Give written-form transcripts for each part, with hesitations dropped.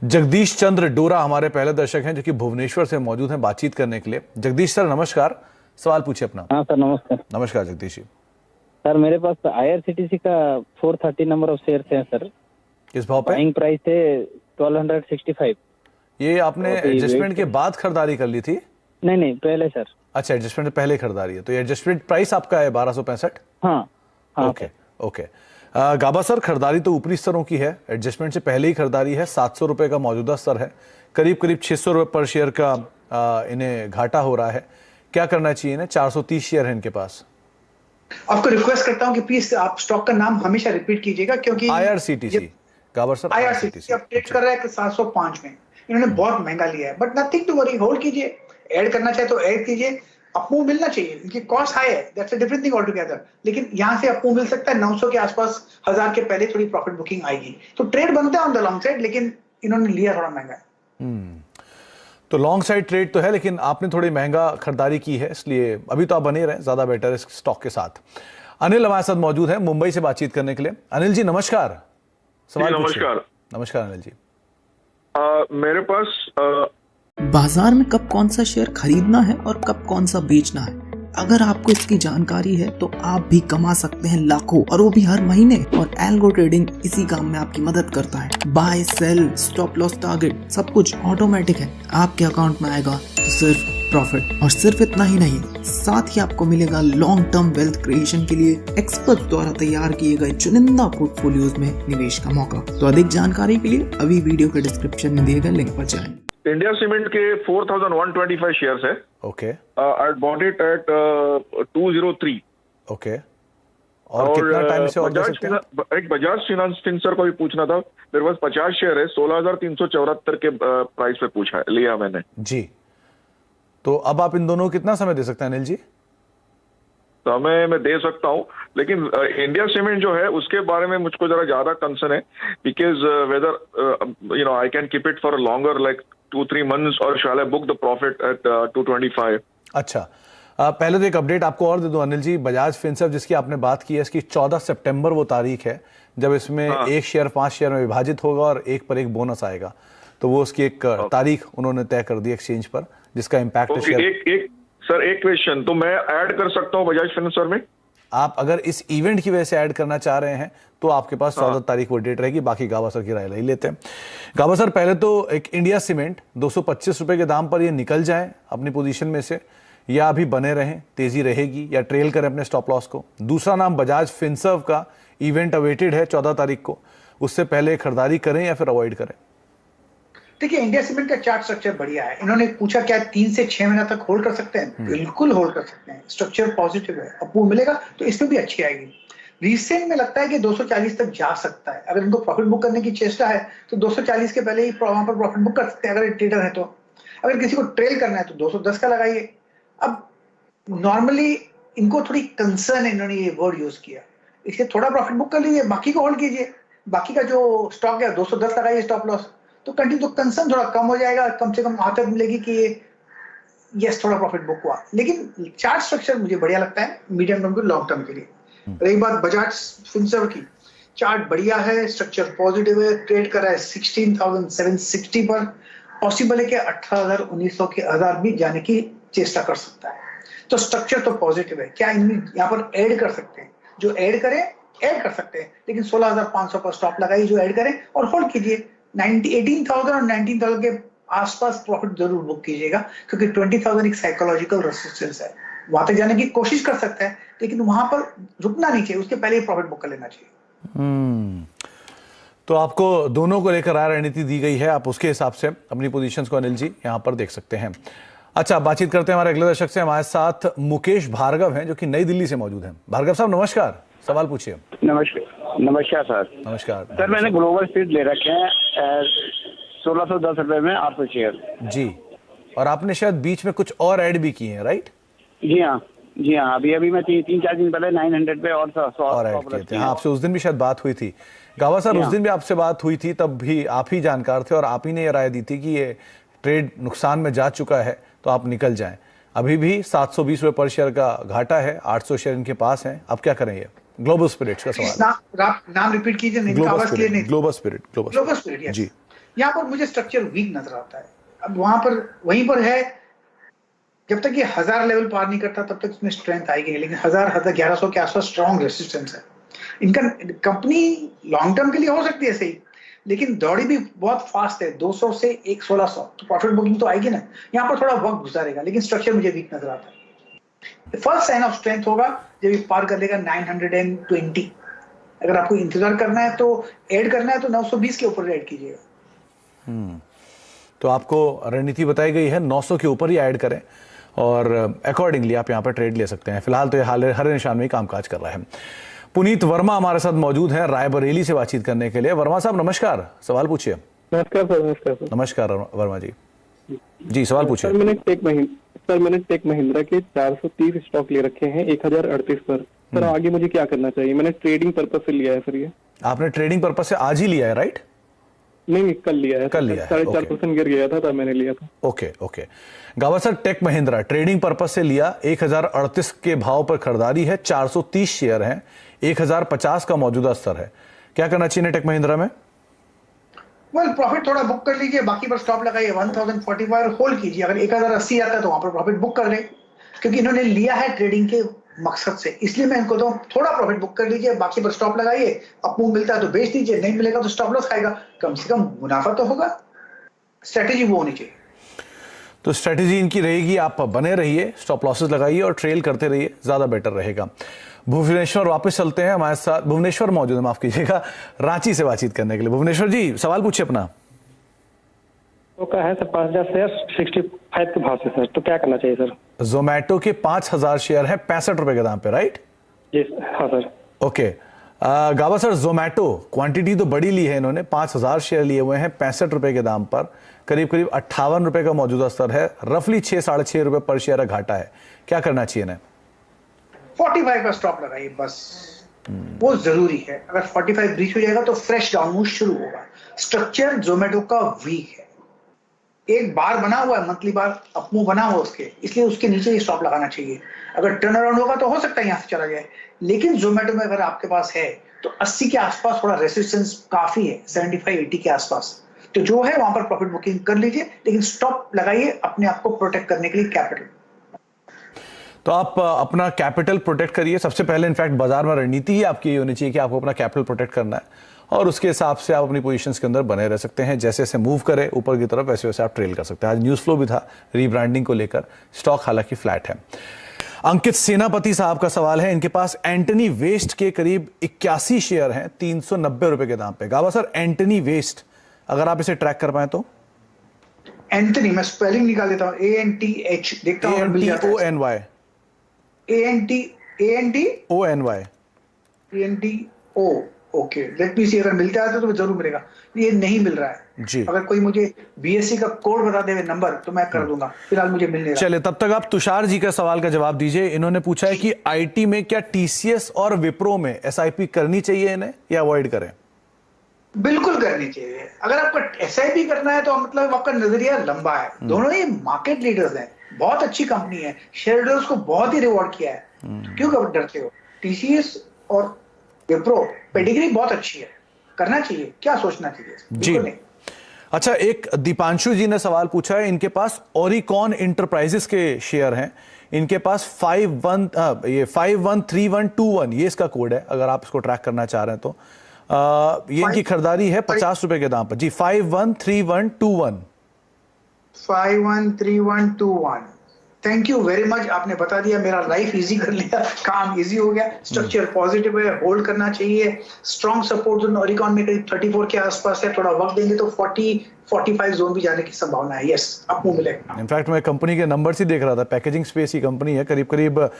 जगदीश चंद्र डोरा हमारे पहले दर्शक हैं जो कि भुवनेश्वर से मौजूद हैं बातचीत करने के लिए। जगदीश सर नमस्कार, सवाल पूछिए अपना। हाँ सर नमस्कार। नमस्कार जगदीश जी। सर मेरे पास IRCTC का 430 नंबर ऑफ शेयर हैं सर। किस भाव पे? बाइंग प्राइस है 1265। ये आपने एडजस्टमेंट के बाद खरीदारी कर ली थी? नहीं पहले सर। अच्छा, एडजस्टमेंट पहले खरीदारी है, तो ये एडजस्टमेंट प्राइस आपका है 1265? हाँ ओके। गाबा सर, खरीदारी तो ऊपरी स्तरों की है, एडजस्टमेंट से पहले ही खरीदारी है। 700 रुपए का मौजूदा स्तर है, करीब 600 रुपए पर शेयर का इन्हें घाटा हो रहा है। क्या करना चाहिए इन्हें? 430 शेयर है इनके पास। आपको रिक्वेस्ट करता हूं कि प्लीज आप स्टॉक का नाम हमेशा रिपीट कीजिएगा, क्योंकि IRCTC गाबर सर, IRCTC अब ट्रेड कर रहा है 705 में। इन्होंने बहुत महंगा लिया है, but nothing to worry, hold कीजिए। ऐड करना चाहे तो ऐड कीजिए, अपमूव मिलना चाहिए। इनकी कॉस्ट हाई है, that's a different thing all together, लेकिन यहां से अपमूव मिल सकता है। 900 के आसपास, 1000 के पहले थोड़ी प्रॉफिट बुकिंग आएगी, तो ट्रेड बनता है ऑन द लॉन्ग साइड, लेकिन इन्होंने लिया थोड़ा महंगा। तो लॉन्ग साइड ट्रेड तो है, लेकिन आपने थोड़ी महंगा खरीदारी की है, इसलिए अभी तो आप बने रहे, ज्यादा बेटर है स्टॉक के साथ। अनिल हमारे साथ मौजूद है मुंबई से बातचीत करने के लिए। अनिल जी नमस्कार, सवाल नमस्कार। नमस्कार अनिल जी। मेरे पास बाजार में कब कौन सा शेयर खरीदना है और कब कौन सा बेचना है, अगर आपको इसकी जानकारी है तो आप भी कमा सकते हैं लाखों, और वो भी हर महीने। और एल्गो ट्रेडिंग इसी काम में आपकी मदद करता है। Buy sell, stop loss, target, सब कुछ ऑटोमेटिक है। आपके अकाउंट में आएगा तो सिर्फ प्रॉफिट, और सिर्फ इतना ही नहीं, साथ ही आपको मिलेगा लॉन्ग टर्म वेल्थ क्रिएशन के लिए एक्सपर्ट द्वारा तैयार किए गए चुनिंदा पोर्टफोलियोज में निवेश का मौका। तो अधिक जानकारी के लिए अभी वीडियो के डिस्क्रिप्शन में दिए गए लिंक पर जाएं। इंडिया सीमेंट के 4125 शेयर्स है। Okay. I bought it at 203। Okay. और कितना टाइम से ऑर्डर सकते हैं? एक बजाज फिनसर को भी पूछना था, मेरे पास 50 शेयर है, 16,374 के प्राइस पे पूछा है, लिया मैंने जी। तो अब आप इन दोनों को कितना समय दे सकते हैं अनिल जी? समय मैं दे सकता हूँ, लेकिन इंडिया सीमेंट जो है उसके बारे में मुझको जरा ज्यादा कंसर्न है, because whether I can keep it for longer like 2-3 months, और shall I book the profit at 225। अच्छा, पहले तो एक अपडेट आपको और दे दूं अनिल जी। बजाज फिनसर्व जिसकी आपने बात की है, इसकी 14 सितंबर वो तारीख है जब इसमें एक शेयर 5 शेयर में विभाजित होगा और एक पर एक बोनस आएगा। तो वो उसकी एक तारीख उन्होंने तय कर दी एक्सचेंज पर, जिसका इम्पैक्ट एक क्वेश्चन, तो मैं ऐड कर सकता हूँ बजाज फिनसर्व में? आप अगर इस इवेंट की वजह से ऐड करना चाह रहे हैं तो आपके पास 14 तारीख वो डेट रहेगी। बाकी गाबा सर की राय ले लेते हैं। गाबा सर, पहले तो एक इंडिया सीमेंट 225 रुपए के दाम पर ये निकल जाए अपनी पोजीशन में से, या अभी बने रहें, तेजी रहेगी, या ट्रेल करें अपने स्टॉप लॉस को? दूसरा नाम बजाज फिनसर्व का, इवेंट अवेटेड है 14 तारीख को, उससे पहले खरीदारी करें या फिर अवॉइड करें? देखिए, इंडिया सीमेंट का चार्ट स्ट्रक्चर बढ़िया है। इन्होंने पूछा क्या 3 से 6 महीना तक होल्ड कर सकते हैं? बिल्कुल होल्ड कर सकते हैं, स्ट्रक्चर पॉजिटिव है। अपूर्व मिलेगा तो इसमें भी अच्छी आएगी। रिसेंट में लगता है कि 240 तक जा सकता है। अगर इनको प्रॉफिट बुक करने की चेष्टा है तो 240 के पहले ही वहां पर प्रॉफिट बुक कर सकते हैं, अगर ट्रेडर है तो। अगर किसी को ट्रेल करना है तो 210 का लगाइए। अब नॉर्मली इनको थोड़ी कंसर्न है, इन्होंने ये वर्ड यूज किया, इसलिए थोड़ा प्रॉफिट बुक कर लीजिए, बाकी को होल्ड कीजिए। बाकी का जो स्टॉक है 210 लगाइए स्टॉप लॉस, तो कंटिन्यू, तो कंसर्न थोड़ा कम हो जाएगा। कम से कम आदत मिलेगी कि यस थोड़ा प्रॉफिट बुक हुआ। लेकिन चार्ट स्ट्रक्चर मुझे बढ़िया लगता है मीडियम टर्म के लॉन्ग टर्म के लिए। रही बात बजाज फिनसर्व की, चार्ट बढ़िया है, स्ट्रक्चर पॉजिटिव है, ट्रेड कर रहा है 16,760 पर। पॉसिबल है कि 18,000, 1900 के 1000 भी जाने की चेष्टा कर सकता है। तो स्ट्रक्चर तो पॉजिटिव है। क्या यहाँ पर ऐड कर सकते हैं? जो ऐड करें ऐड कर सकते हैं, लेकिन 16,500 पर स्टॉप लगाइए जो ऐड करें, और होल्ड कीजिए। 18,000 और 19,000 के आसपास प्रॉफिट जरूर बुक कीजिएगा, क्योंकि 20,000 एक साइकोलॉजिकल रेजिस्टेंस है। वहां तक जाने की कोशिश कर सकता है, लेकिन वहां पर रुकना नहीं चाहिए, उसके पहले ही प्रॉफिट बुक कर लेना चाहिए। तो आपको दोनों को लेकर राय रणनीति दी गई है, आप उसके हिसाब से अपनी पोजीशंस को अनिल जी यहां पर देख सकते हैं। अच्छा, बातचीत करते हैं हमारे अगले दर्शक से। हमारे साथ मुकेश भार्गव हैं जो कि नई दिल्ली से मौजूद हैं। भार्गव साहब नमस्कार, सवाल पूछिए। नमस्कार सर। नमस्कार सर, मैंने ग्लोबल स्पीड ले रखे हैं 1610 रुपए में 800 शेयर जी, और आपने शायद बीच में कुछ और ऐड भी किए हैं, राइट? जी हाँ अभी मैं 3-4 दिन पहले 900 पे और ऐड किए थे। हाँ, आपसे उस दिन भी शायद बात हुई थी। गावा सर, उस दिन भी आपसे बात हुई थी, तब भी आप ही जानकार थे और आप ही ने ये राय दी थी कि ये ट्रेड नुकसान में जा चुका है तो आप निकल जाएं। अभी भी 720 रुपए पर शेयर का घाटा है, 800 शेयर इनके पास हैं। अब क्या करें? ये ग्लोबल स्पिरिट्स का सवाल। नाम रिपीट कीजिए, ग्लोबल स्पिरिट जी। यहाँ पर मुझे स्ट्रक्चर वीक नजर आता है। अब वहीं पर है, जब तक ये 1000 लेवल पार नहीं करता तब तक इसमें स्ट्रेंथ आएगी नहीं, लेकिन 1100 के आसपास स्ट्रॉन्ग रेसिस्टेंस है। इनका कंपनी लॉन्ग टर्म के लिए हो सकती है सही, लेकिन दौड़ी भी बहुत फास्ट है, 200 से 1600, तो प्रॉफिट बुकिंग तो आएगी ना। यहाँ पर थोड़ा वक्त गुजारेगा, लेकिन स्ट्रक्चर मुझे वीक नजर आता है। फर्स्ट साइन ऑफ स्ट्रेंथ होगा जब ये पार कर लेगा 920। अगर आपको इंतजार करना है तो ऐड करना है तो 920 के ऊपर ऐड कीजिएगा। तो आपको रणनीति बताई गई है 900 के ऊपर ही ऐड करें और अकॉर्डिंगली आप यहाँ पर ट्रेड ले सकते हैं। फिलहाल तो ये हर निशान में ही कामकाज कर रहा है। पुनीत वर्मा हमारे साथ मौजूद हैं रायबरेली से बातचीत करने के लिए। वर्मा साहब नमस्कार, सवाल पूछिए। नमस्कार सर। नमस्कार सर। नमस्कार वर्मा जी। जी सवाल पूछिए। सर मैंने टेक महिंद्रा के 430 स्टॉक ले रखे हैं 1038 पर। सर आगे मुझे क्या करना चाहिए? मैंने ट्रेडिंग पर्पज से लिया है सर। ये आपने ट्रेडिंग पर्पज से आज ही लिया है, राइट? नहीं, कल लिया है। कल लिया है। 4.5% गिर गया था तब मैंने लिया था। Okay. Gavaskar Tech Mahindra trading purpose से लिया, 1038 के भाव पर खरीदारी है, 430 शेयर हैं, 1050 का मौजूदा स्तर है। क्या करना चाहिए टेक महिंद्रा में? प्रॉफिट थोड़ा बुक कर लीजिए, बाकी पर स्टॉप लगाइए 1045 होल्ड कीजिए। अगर 1080 आता है तो वहां पर प्रॉफिट बुक कर ले, क्योंकि इन्होंने लिया है ट्रेडिंग के मकसद से, इसलिए मैं इनको तो थोड़ा प्रॉफिट बुक कर लीजिए, बाकी पर स्टॉप लगाइए। अपमूव मिलता है तो बेच दीजिए, नहीं मिलेगा तो स्टॉप लॉस खाएगा, कम से कम मुनाफा तो होगा। स्ट्रेटेजी वो होनी चाहिए। तो स्ट्रेटेजी इनकी रहेगी, आप बने रहिए, स्टॉप लॉसेस लगाइए और ट्रेल करते रहिए, ज्यादा बेटर रहेगा। भुवनेश्वर वापस चलते हैं, हमारे साथ भुवनेश्वर मौजूद है, माफ कीजिएगा, रांची से बातचीत करने के लिए। भुवनेश्वर जी सवाल पूछिए अपना। तो क्या है सर 5000 शेयर 65 के भाव से सर, तो क्या करना चाहिए सर? जोमैटो के 5000 शेयर है 65 रुपए के दाम पे, राइट? जी हाँ सर। ओके गावा सर, जोमैटो क्वांटिटी तो बड़ी ली है इन्होंने, 5000 शेयर लिए हुए हैं 65 रुपए के दाम पर, करीब 58 रुपए का मौजूदा स्तर है, रफली 6-6.5 रुपए पर शेयर घाटा है। क्या करना चाहिए इन्हें? 45 का स्टॉप लगाइए बस, वो जरूरी है। अगर 45 ब्रीच हो जाएगा तो फ्रेश डाउनमूव शुरू होगा। स्ट्रक्चर जोमेटो का वीक है, एक बार बना हुआ है, मंथली बार अपमूव बना हुआ उसके, इसलिए उसके नीचे ही स्टॉप लगाना चाहिए। अगर टर्न अराउंड होगा तो हो सकता है यहां से चला जाए, लेकिन जोमेटो में अगर आपके पास है तो 80 के आसपास थोड़ा रेसिस्टेंस काफी है, 75-80 के आसपास, तो जो है वहां पर प्रॉफिट बुकिंग कर लीजिए, लेकिन स्टॉप लगाइए अपने आप को प्रोटेक्ट करने के लिए कैपिटल। तो आप अपना कैपिटल प्रोटेक्ट करिए। सबसे पहले इनफैक्ट बाजार में रणनीति ही आपकी ये होनी चाहिए कि आपको अपना कैपिटल प्रोटेक्ट करना है, और उसके हिसाब से आप अपनी पोजीशंस के अंदर बने रह सकते हैं। जैसे जैसे मूव करे ऊपर की तरफ वैसे वैसे आप ट्रेल कर सकते हैं। आज न्यूज फ्लो भी था रीब्रांडिंग को लेकर, स्टॉक हालांकि फ्लैट है। अंकित सेनापति साहब का सवाल है, इनके पास एंटनी वेस्ट के करीब 81 शेयर हैं 390 रुपए के दाम पे। गावा सर, एंटनी वेस्ट अगर आप इसे ट्रैक कर पाए तो? एंटनी, मैं स्पेलिंग निकाल देता हूं, ANTH, देखता हूं मिल जाता है। ANTONY ओके, लेट मी सी, अगर मिलता है तो जरूर मिलेगा। ये नहीं मिल रहा है जी। अगर कोई मुझे BSE का कोड बता दे नंबर तो मैं कर दूंगा, फिलहाल मुझे मिल नहीं रहा। चलिए तब तक आप तुषार जी का सवाल का जवाब दीजिए। इन्होंने पूछा है कि IT में क्या TCS और विप्रो में SIP करनी चाहिए इन्हें या अवॉइड करें? बिल्कुल करनी चाहिए। अगर आपका SIP करना है तो मतलब आपका नजरिया लंबा है। दोनों ही मार्केट लीडर्स हैं, बहुत अच्छी कंपनी है, शेयर होल्डर्स को बहुत ही रिवॉर्ड किया है, क्यों डरते हो? TCS और विप्रो पेडिग्री बहुत अच्छी है, करना चाहिए, क्या सोचना चाहिए जी। अच्छा, एक दीपांशु जी ने सवाल पूछा है, इनके पास ओरिकॉन इंटरप्राइजेस के शेयर हैं, इनके पास 513121 ये इसका कोड है, अगर आप इसको ट्रैक करना चाह रहे हैं तो ये इनकी खरीदारी है 50 रुपए के दाम पर जी। 513121 513121। थैंक यू वेरी मच, आपने बता दिया, मेरा लाइफ इजी कर लिया, काम इजी हो गया। स्ट्रक्चर पॉजिटिव है, होल्ड करना चाहिए। स्ट्रॉन्ग सपोर्ट जोन ओरिकॉन में करीब 34 के आसपास है, थोड़ा वक्त देंगे तो 40-45 जोन भी जाने की संभावना है। यस, आपको मिलेगा। इनफैक्ट मैं कंपनी के नंबर्स ही देख रहा था, पैकेजिंग स्पेस की कंपनी है, करीब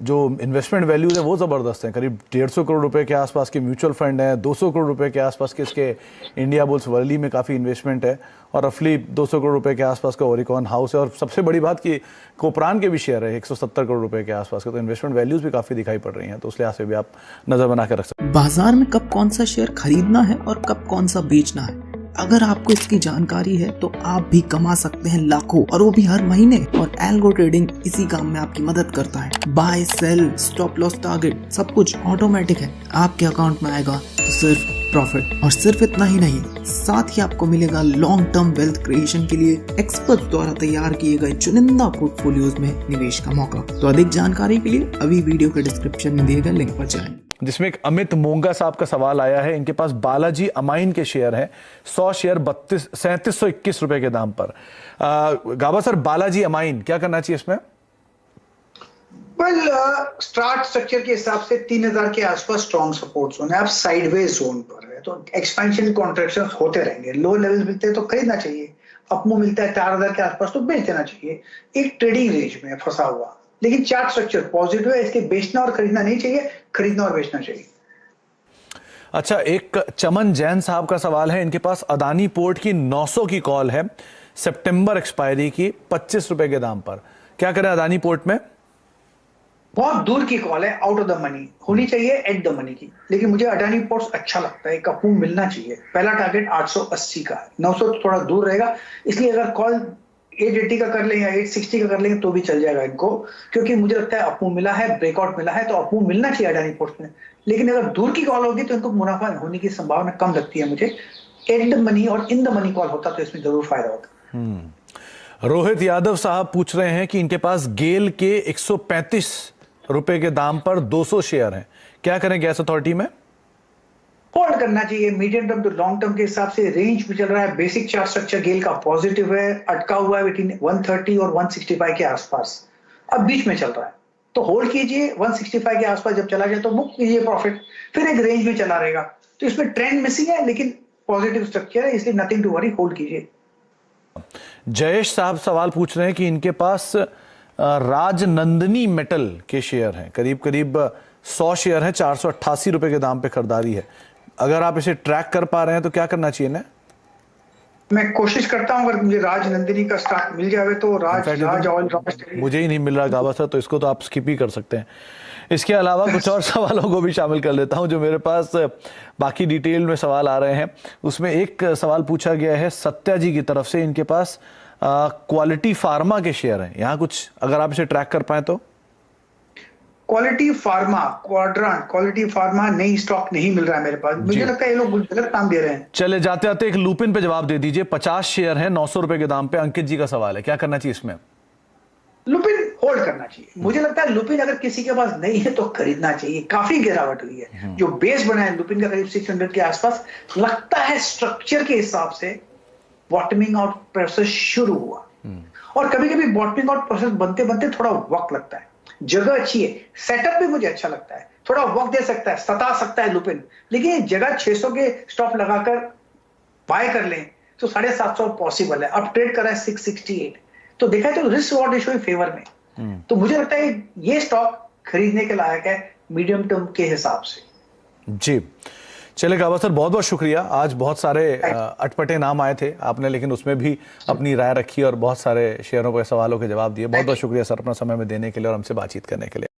जो इन्वेस्टमेंट वैल्यूज है वो जबरदस्त है, करीब 150 करोड़ रुपए के आसपास के म्यूचुअल फंड है, 200 करोड़ रुपए के आसपास के इसके इंडिया बुल्स वर्ली में काफी इन्वेस्टमेंट है, और रफली 200 करोड़ रुपए के आसपास का ओरिकॉन हाउस है, और सबसे बड़ी बात कि कोपरान के भी शेयर है 170 करोड़ रुपए के आसपास का, तो इन्वेस्टमेंट वैल्यूज भी काफी दिखाई पड़ रही हैं, तो उस लिहाज से भी आप नजर बना के रख सकते हैं। बाजार में कब कौन सा शेयर खरीदना है और कब कौन सा बेचना है, अगर आपको इसकी जानकारी है तो आप भी कमा सकते हैं लाखों, और वो भी हर महीने। और एल्गो ट्रेडिंग इसी काम में आपकी मदद करता है। Buy, sell, stop loss, target सब कुछ ऑटोमेटिक है, आपके अकाउंट में आएगा तो सिर्फ प्रॉफिट। और सिर्फ इतना ही नहीं, साथ ही आपको मिलेगा लॉन्ग टर्म वेल्थ क्रिएशन के लिए एक्सपर्ट द्वारा तैयार किए गए चुनिंदा पोर्टफोलियोज में निवेश का मौका। तो अधिक जानकारी के लिए अभी वीडियो के डिस्क्रिप्शन में दिए गए लिंक पर जाएं। जिसमें एक अमित मोंगा साहब का सवाल आया है। इनके पास बालाजी अमाइन के शेयर हैं, 100 शेयर 3721 रुपए के दाम पर। गाबा सर, बालाजी अमाइन क्या करना चाहिए इसमें? स्टार्ट स्ट्रक्चर के हिसाब से 3000 के आसपास स्ट्रॉन्ग सपोर्ट जोन है। आप साइडवेज जोन पर है तो एक्सपेंशन कॉन्ट्रैक्शन होते रहेंगे। लो लेवल मिलते हैं तो खरीदना चाहिए, अपमूव मिलता है 4000 के आसपास तो बेच देना चाहिए। एक ट्रेडिंग रेंज में फंसा हुआ, लेकिन चार्ट स्ट्रक्चर पॉजिटिव है, इसलिए बेचना और खरीदना नहीं चाहिए, खरीदना और बेचना चाहिए। अच्छा, एक चमन जैन साहब का सवाल है। इनके पास अदानी पोर्ट की 900 की कॉल है, सितंबर एक्सपायरी की, 25 रुपए के दाम पर। क्या करें अदानी पोर्ट में? बहुत दूर की कॉल है, आउट ऑफ द मनी होनी चाहिए, एट द मनी की। लेकिन मुझे अडानी पोर्ट्स अच्छा लगता है, एक अपमूव मिलना चाहिए। पहला टारगेट 880 का है, 900 थोड़ा दूर रहेगा, इसलिए अगर कॉल 880 का कर लें या 860 का कर लेंगे तो भी चल जाएगा इनको, क्योंकि मुझे लगता है अपमूव मिला है, ब्रेकआउट मिला है, तो अपमूव मिलना चाहिए अडानी पोर्ट्स में। लेकिन अगर दूर की कॉल होगी तो इनको मुनाफा होने की संभावना कम लगती है मुझे। एट द मनी और इन द मनी कॉल होता तो इसमें जरूर फायदा होता। रोहित यादव साहब पूछ रहे हैं कि इनके पास गेल के 135 रुपए के दाम पर 200 शेयर हैं, क्या करें गैस अथॉरिटी में? होल्ड करना चाहिए। Medium term to long term के हिसाब से रेंज में चल रहा है। बेसिक चार्ट स्ट्रक्चर गेल का पॉजिटिव है, अटका हुआ है बिटवीन 130 और 165 के आसपास, अब बीच में चल रहा है तो होल्ड कीजिए। 165 के आसपास जब चला जाए तो मुक्त कीजिए प्रॉफिट, फिर एक रेंज में चला रहेगा। तो इसमें ट्रेंड मिसिंग है लेकिन पॉजिटिव स्ट्रक्चर है, इसलिए नथिंग टू वरी, होल्ड कीजिए। जयेश साहब सवाल पूछ रहे हैं कि इनके पास राजनंदिनी मेटल के शेयर हैं, करीब करीब 100 शेयर हैं, 488 रुपए के दाम पे खरीदारी है। अगर आप इसे ट्रैक कर पा रहे हैं तो क्या करना चाहिए ना? मैं कोशिश करता हूं, अगर मुझे राजनंदिनी का स्टॉक मिल जाए तो राज ऑयल, मुझे ही नहीं मिल रहा गाबा सर, तो इसको तो आप स्किप ही कर सकते हैं। इसके अलावा कुछ और सवालों को भी शामिल कर लेता हूं जो मेरे पास बाकी डिटेल में सवाल आ रहे हैं। उसमें एक सवाल पूछा गया है सत्या जी की तरफ से, इनके पास क्वालिटी फार्मा के शेयर हैं, यहाँ कुछ अगर आप इसे ट्रैक कर पाए तो? Quality pharma, quadrant quality pharma नई स्टॉक नहीं मिल रहा है मेरे पास। मुझे लगता है ये लोग गलत नाम दे रहे हैं। चले जाते आते एक लुपिन पे जवाब दे दीजिए। 50 शेयर हैं, 900 रुपए के दाम पे। अंकित जी का सवाल है, क्या करना चाहिए इसमें? लुपिन होल्ड करना चाहिए। मुझे लगता है लुपिन अगर किसी के पास नहीं है तो खरीदना चाहिए। काफी गिरावट हुई है, जो बेस बना है लुपिन का करीब 600 के आसपास, लगता है स्ट्रक्चर के हिसाब से बॉटमिंग आउट प्रोसेस शुरू हुआ। और कभी कभी बॉटमिंग आउट प्रोसेस बनते बनते थोड़ा वक्त लगता है। जगह अच्छी है, सेटअप भी मुझे अच्छा लगता है, थोड़ा वक्त दे सकता है, सता सकता है लुपिन, लेकिन जगह 600 के स्टॉप लगाकर बाय कर लें तो 750 पॉसिबल है। अब ट्रेड करा है 668, तो देखा है तो रिस्क रिवॉर्ड रेशियो फेवर में। तो मुझे लगता है ये स्टॉक खरीदने के लायक है मीडियम टर्म के हिसाब से। जी चले गाबा सर, बहुत बहुत शुक्रिया। आज बहुत सारे अटपटे नाम आए थे आपने, लेकिन उसमें भी अपनी राय रखी और बहुत सारे शेयरों पर सवालों के जवाब दिए। बहुत बहुत शुक्रिया सर अपना समय में देने के लिए और हमसे बातचीत करने के लिए।